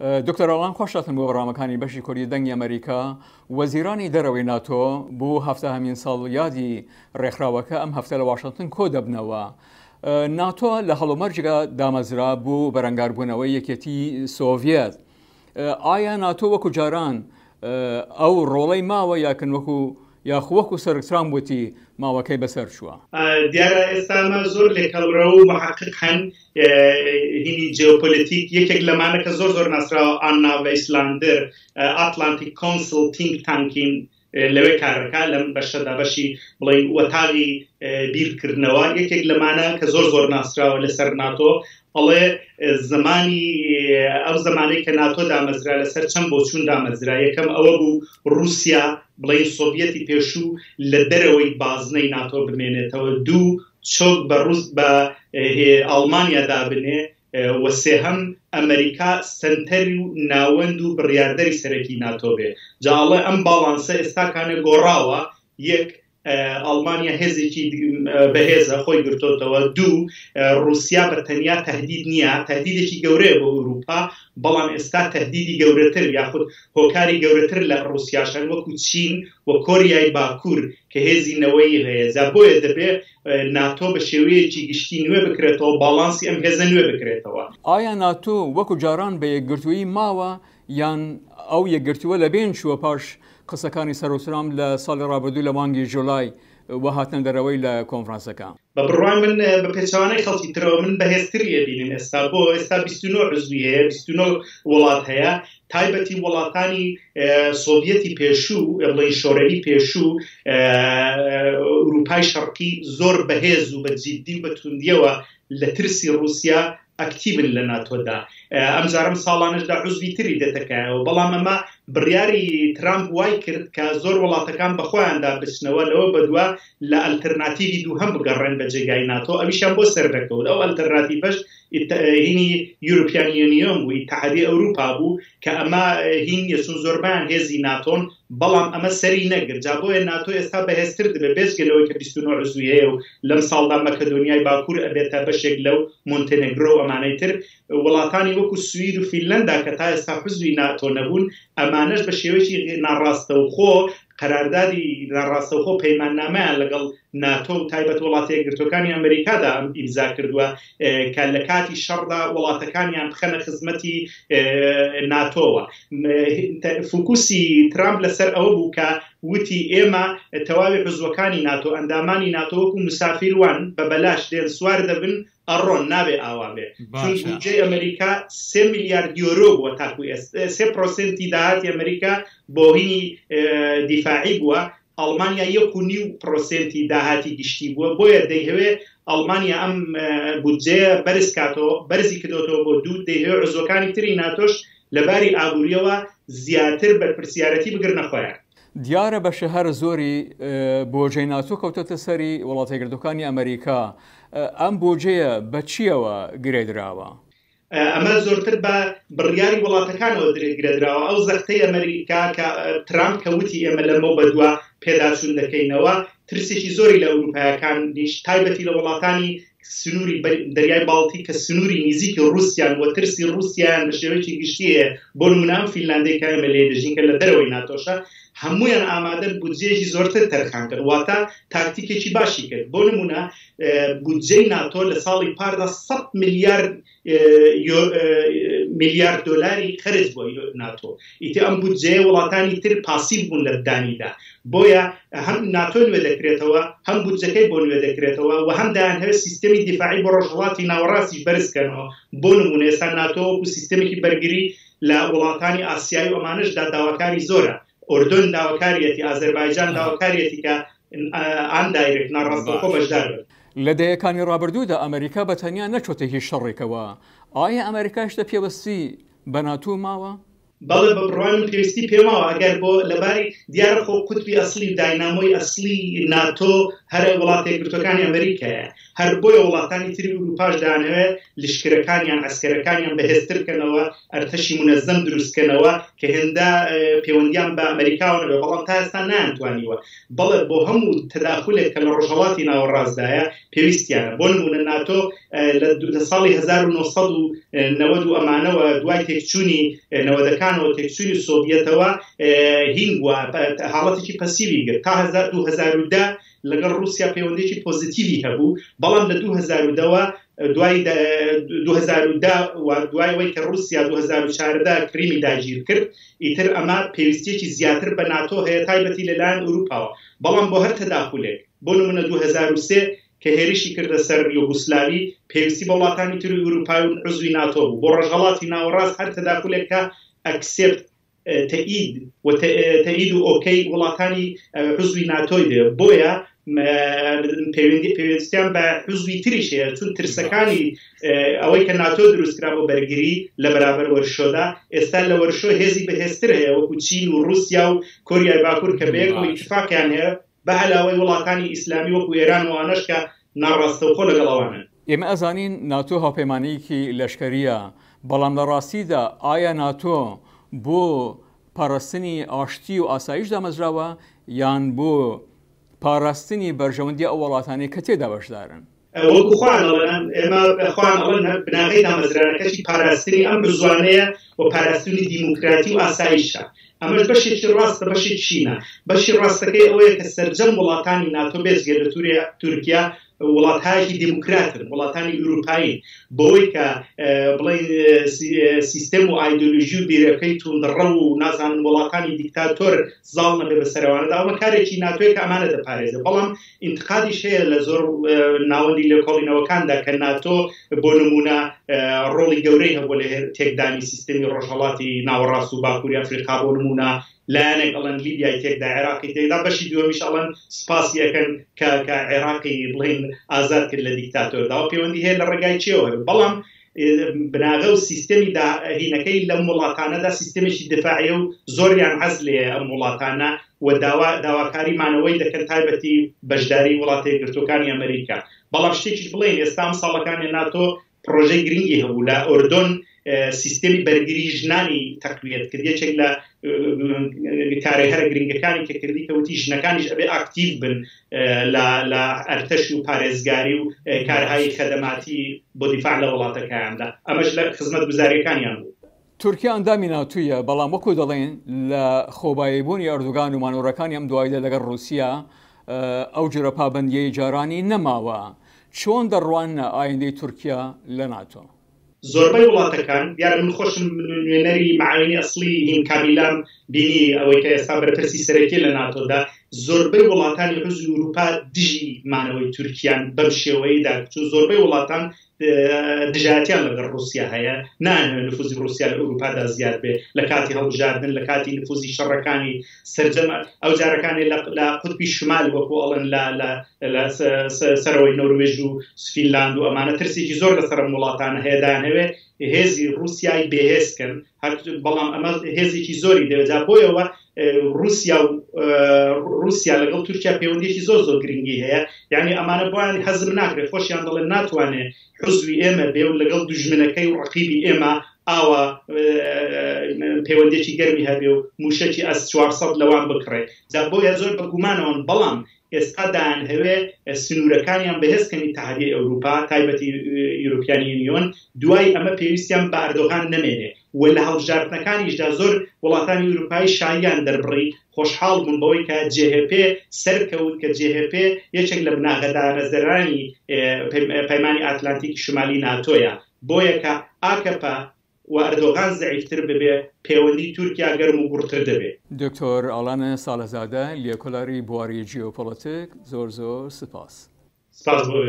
دکتۆر ئەوان خۆشاتن بۆ بەڕامەکانی بەشی کوردی دەنگی ئەمریکا. وەزیرانی دەرەوەی ناتۆ بۆ هەفتە هەمین ساڵ یادی ڕێکخراوەکە ئەم هەفتە لە واشنگتن کۆ دەبنەوە. ناتۆ لە هەڵومەرجێکە دامەزرا بۆ بەرەنگاربوونەوەی یەکێتی سۆڤیەت. ئایا ناتۆ وەکو جاران ئەو ڕۆڵەی ماوە یاخوەکو سەرکرام وتی ماوەکەی بەسەر چووە؟ دیارە ئێستامە زۆر لێکەڵڕە و محقق هەن هینی جیۆپۆلیتیک یەکێک لەمانە کە زۆر ناسراوە ئانا وەیسلاندر ئاتلانتیک کۆنسڵ تینک تانکین لەوێ کارەکە لەم بەشەدا بەشی بڵێن وەتاغی بیرکردنەوە یەکێک لەمانە کە زۆر ناسراوە لەسەر ناتۆ ئەڵێ زمانی ئەو زمانەی کە ناتۆ دامەزرا لەسەر چەند بۆچوون دامەزرا. یەکەم ئەوە بوو رووسیا بڵێن سۆڤیەتی پێشوو لە دەرەوەی بازنەی ناتۆ بمێنێتەوە، دوو چۆک بە ئەڵمانیا دابنێ و سێهەم ئەمریکا سنتەری و ناوەند و بڕیاردەری سەرەکی ناتۆ بێ. جاڵێ ئەم باڵانسە ئێستاکانە گۆڕاوە. یەک ئەڵمانیا هێزێکی بەهێزە خۆی گرتوتەوە، دوو رووسیا بەتەنیا تهدید نییە، تهدیدێکی گەورەیە بۆ ئەوروپا، بەڵام ئێستا تهدیدی گەورەتر یاخود هۆکاری گەورەتر لە رووسیاشان وەکو چین و کۆریای باکوور کە هێزینەوەی هەیە. جا بۆیە دەبێت ناتۆ بە شێوەیەکی گشتی نوێ بکرێتەوە، باڵانسی ئەم هێزە نوێ بکرێتەوە. ئایا ناتۆ وەکو جاران بە یەکگرتووی ماوە یان ئەو یەکگرتووە لە بین چووە پاش قسەکانی سەرۆسرام لە ساڵی ڕابردوو لە مانگی جوڵای وە هاتن دەرەوەی لە کۆنفرانسەکە؟ بە بڕوای من بە پێچوانەی خەڵکی ترەوە من بەهێزتریە بینم ئێستا. بۆ ئێستا 29 عزوی هەیە، 29 وڵات هەیە، تایبەتی وڵاتانی سۆڤیەتی پێشوو بڵێن شۆرەوی پێشوو ئەوروپای شەرقی زۆر بەهێز و بە جیددی و بە توندیەوە لە ترسی رووسیا ئەکتیڤن لە ناتۆدا. ئەم جارم ساڵانشدا عزوی تری دەتەکایەوە، بەڵام ئەمە بڕیاری ترامپ وای کرد کە زۆر وڵاتەکان بەخۆیاندا بچنەوە لەوە بەدووە لە ئەلتەرناتیڤی دووهەم بگەڕێن بە جێگای ناتۆ. ئەویشیان بۆ سەردەکەوت. ئەو ئەلتەرناتیڤەش هینی یوروپیان یونیۆن بوو، ئیتحادیە ئەوروپا بوو کە ئەمە هین یەسون زۆربیان هێزی ناتۆن، بەڵام ئەمە سەری نەگرت. جا بۆیە ناتۆ ئێستا بەهێزتر دەبێت بێزگەلەوەی کە 29 عزوی هەیە و لەم ساڵدا مەکەدۆنیای باکوور ئەبێتە بەشێک لەو مۆنتێنێگرۆ و ئەمانەی تر وڵاتانی وەکو سوید و فینلەندا کە تا ئێستا حزبی ناتۆ نەبوون، ئەمانەش بە شێوەیەکی ناڕاستەوخۆ قەراردادی ناڕاستەوخۆ پەیماننامەیان لەگەڵ ناتۆ و تایبەت وڵاتە یەکگرتوەکانی ئەمریکادا ئیمزا کردووە کە لە کاتی شەڕدا وڵاتەکانیان بخەنە خزمەتی ناتۆوە. فوکوسی ترامپ لەسەر ئەوە بوو کە وتی ئێمە تەواوی عزوەکانی ناتۆ ئەندامانی ناتۆ وەکو مسافیروان بە بەلاش دێن سوار دەبن ئەڕۆن نابێ ئاوا بێ. چون بودجەی ئەمریکا 3 میلیارد یۆرۆ بووە تاکو 3% داهاتی ئەمریکا بۆ هینی دیفاعی بووە، ئەڵمانیا 1.9% داهاتی گشتی بووە. بۆیە دەیهەوێ ئەڵمانیا ئەم بودجەیە بەرزی کردوتەوە بۆ دوو، دەیهەوێ عزوەکانی تری ناتۆش لەباری ئابووریەوە زیاتر بەرپرسیارەتی بگرنە خۆیان. دیارە بە شەهر زۆری بۆجێی ناتۆ کەوتۆتە سەری وڵاتە یەکگرتوەکانی ئەمریکا. ئەم بۆجەیە بە چیەوە گرێدراوە؟ ئەمە زۆرتر بە بڕیاری وڵاتەکانەوە گرێدراوە. ئەو زەختەی ئەمریکا کە ترامپ کەوتی ئێمە لەمە بەدووە پێداچوون دەکەینەوە، ترسێکی زۆری لە ئەوروپایەکان نیش تایبەتی لە وڵاتانی سنووری دەریای باڵتی کە سنووری نزیکی رووسیان و ترسی رووسیان بە شێوەیەکی گشتیە. بۆ نمونە ئەم فینلاندی کە ئێمە لێ دەژین کە لە دەرەوەی ناتۆشە هەمویان ئامادەن بودجەیەکی زۆرتر تەرخان کرد، واتە تاکتیکێکی باشی کرد. بۆ نمونە بودجەی ناتۆ لە ساڵی پاردا 100 میلیارد دلاری خرج بۆ ناتۆ. ئیتر ئەم بودجەیە وڵاتانی تر پاسیو بوون لە دانیدا. بۆیە هەم ناتۆ نوێ دەکرێتەوە، هەم بودجەکەی بۆ نوێ دەکرێتەوە و هەم دایانهەوێت سیستەمی دیفاعی بۆ ڕۆژهەڵاتی ناوەڕاستی بەرزکەنەوە. بۆ نمونە ئێستا ناتۆ وەکو سیستەمێکی بەرگری لە وڵاتانی ئاسیایی و ئەمانشدا داواکاری زۆرە. ئۆردن داواکاریەتی، ئازەربایجان داواکاریەتی کە ئان دایرێک ناڕاستەوخۆ بەشدار بن. لە دەیەکانی ڕابردوودا ئەمریکا بەتەنیا نەچۆتە هیچ شەڕێکەوە. ئایا ئەمریکاشتە پێوەستی بە ناتۆ ماوە؟ بەڵێ بە بڕوای من پێویستی پێماوە. ئەگەر بۆ لەباری دیارەخۆ قوتبی ئەسلی داینامۆی ئەسلی ناتۆ هەرە وڵاتە یەکگرتوەکانی ئەمریکایە. هەر بۆیە وڵاتانی تری ئەوروپاش دانەوێت لشکرەکانیان ئەسکەرەکانیان بەهێزترکەنەوە، ئەرتەشی منەزەم دروستکەنەوە کە هێندا پەیوەندیان بە ئەمریکاوە نەبێ، بەڵام تا ئێستا نەیانتوانیوە. بەڵێ بۆ هەموو تەداخولێک کە لە ڕۆژهەڵاتی ناوەڕاستدایە پێویستیانە. بۆ نمونە ناتۆ لە ساڵی 1990 ئەمانەوە دوای تێکچوونی نەوەدەکانەوە تێکچوونی سۆڤیەتەوە هینگووە حاڵەتێکی پەسیوی گرت تا 2010 لەگەڵ رووسیا پەیوەندێکی پۆزیتیوی هەبوو بەڵام لە 2010 دوای وەی کە رووسیا 2014 کریمی داگیر کرد ئیتر ئەمە پێویستێکی زیاتر بە ناتۆ هەیە تایبەتی لەلایەن ئوروپاوە بەڵام بۆ هەر تەداخولێک بۆ نمونە 2003 کە هێرشی کردە سەر یوگسلاوی پێویستی بە وڵاتانی تری ئوروپای و عزوی ناتۆ بوو بۆ ڕۆژهەڵاتی ناوەڕاست هەر تەداخولێک کە ئەکسپت تەئید و ئۆکەی وڵاتانی عزوی ناتۆی دێ بۆیە پێویستیان بە حزبی تریش هەیە چون ترسەکانی ئەوەی کە ناتۆ دروستکرا بۆ بەرگری لە بەرابەر وەرشۆدا ئێستا لە وەرشۆ هێزی بەهێزتر هەیە وەکو چین و رووسیا و کۆریای باکوور کە بەیەک و ئیتفاقیان هەیە بە عەلاوەی وڵاتانی ئیسلامی وەکو ئێران و ئانەش کە ناڕاستەوخۆ لەگەڵەوانن. ئێمە ئەزانین ناتۆ هاوپەیمانەیەکی لەشکریە بەڵام لە ڕاستیدا ئایا ناتۆ بۆ پاراستنی ئاشتی و ئاسایش دامەزراوە یان بۆ پاراستنی بەرژەوەندی ئەو وڵاتانی کە تێدا بەشدارن؟ وەکو خوانەڵێن ئێمە خوانەڵێن بناغی دامەزرانەکەشی پاراستنی ئەم بزوانەیە و پاراستنی دیموکراتی و ئاسایشە ئەمەش بەشێکی ڕاستە بەشێکی چینە بەشی ڕاستەکەی ئەوەیە کە سەرجەم وڵاتانی ناتۆ بێزگە لە تورکیا وڵاتایەکی دیموکراتن وڵاتانی ئوروپایی بۆی کە بڵێن سیستەم و ئایدۆلۆژی و بیرەکەی توندڕە و نازانن وڵاتانی دیکتاتۆر زاڵ نەبێ بەسەروانەدا ئەوە کارێکی ناتۆیە کە ئەمانە دەپارێزە بەڵام ئینتقادیش هەیە لە زۆر ناوەندی لە کۆڵینەوەکاندا کە ناتۆ بۆ نمونە ڕۆڵی گەورەی هەبوو لە تێکدانی سیستەمی ڕۆژهەڵاتی ناوەڕاست و باکووری ئەفریقا بۆ نمونە لایەنێک ئەڵەن لیبیای تێکدا عێراقی تێکدا بەشی دووەمیش ئەڵەن سپاسی ئەەکەن کە عێراقی بڵین ئازاد کرد لە دیکتاتۆردا و پەیوەندی هەیە لە ڕێگای چێوە بەڵام بناغە و سیستەمی داهینەکەی لەم وڵاتانەدا سیستەمێکی دفاعیە و زۆریان حەز لێ ئەم وڵاتانە و داواکاریمانەوەی دەکەن تایبەتی بەشداری وڵاتە یەکگرتووەکانی ئەمریکا بەڵام شتێکیش بڵێن ئێستا ئەم ساڵەکانی ناتۆ پرۆژەی گرنگی هەبوو لە ئۆردۆن سیستەمی بەرگری ژنانی تەقویەت کرد یەکێک لە کارەهەرە گرنگەکانی کە کردی کەوتی ژنەکانیش ئەبێ ئاکتیو بن لە ئەرتەشی و پارێزگاری و کارهای خەدەماتی بۆ دیفاع لە وڵاتەکەیاندا ئەمەش لە خزمەت گوزاریەکانیان بوو. تورکیا ئەندامی ناتوویە بەڵام وەکو دەڵێن لە خۆباییبوونی ئەردوگان و مانۆڕەکانی ئەم دوایدا لەگەڵ رووسیا ئەو جۆرە پابەندیەی جارانی نەماوە چۆن دەڕوانە ئایندەی تورکیا لە ناتۆ؟ زۆربەی وڵاتەکان دیارە من خۆشم نوێنەری معاونی ئەسڵی هین کامیلام بینی ئەوەی کە ئێستا بەرپرسی سەرەکی لە ناتۆدا زۆربەی وڵاتانی حزبی ئوروپا دژی مانەوەی تورکیان بەم شێوەیەدا چون زۆربەی وڵاتان دژایەتیان لەگەڵ رووسیا هەیە نانوێت نفوزی رووسیا لە ئوروپادا زیاد بێ لە کاتی هەڵبژاردن لە کاتی نفوزی شەڕەکانی سەرجەم ئەو جارەکانی لە قوتبی شمال وەکو ئەڵێن لە سەرەوەی نۆروێژ و فینلاند و ئەمانە ترسێکی زۆر لەسەر وڵاتانە هەیە دانەوێ هێزی رووسیای بێهێزکەن بەڵام ئەمە هێزێکی زۆری دەوێت بۆیەوە رووسیا لەگەڵ تورکیا پەیوەندیەکی زۆر گرنگی هەیە یعنی ئەمانە بۆیان حەزم ناکرێت خۆشیان دەڵێن ناتوانێت حزبی ئێمە بێ و لەگەڵ دوژمنەکەی و ڕقیبی ئێمە ئاوە پەیوەندێکی گەرمی هەبێ و موشەکی S-400 لەوان بکڕێت جا بۆیە زۆر بەگومانەوەن بەڵام ئێستا دایان هەوێ سنوورەکانیان بەهێزکەنی تەحادیە ئەوروپا تایبەتی یوروپیان یونیۆن دوای ئەمە پێویستیان بە ئەردۆغان نەمێنێ و لە هەڵبژاردنەکانیشدا زۆر وڵاتانی ئوروپایی شایان دەربڕی خۆشحاڵ بوون بەوەی کە JHP سەرکەوت کە JHP یەکێک لە بناغەدارەزەرانی پەیمانی ئاتلانتیکی شمالی ناتۆیە بۆیە کە AKP و ئەردۆغان زەعیفتر ببێ پەیوەندی تورکیا گەرم و گوڕتر دەبێت. دکتۆر ئالان ساڵەزادە لێکۆڵەری بواری جیۆپۆلیتیک زۆر سپاس. سپاس بۆ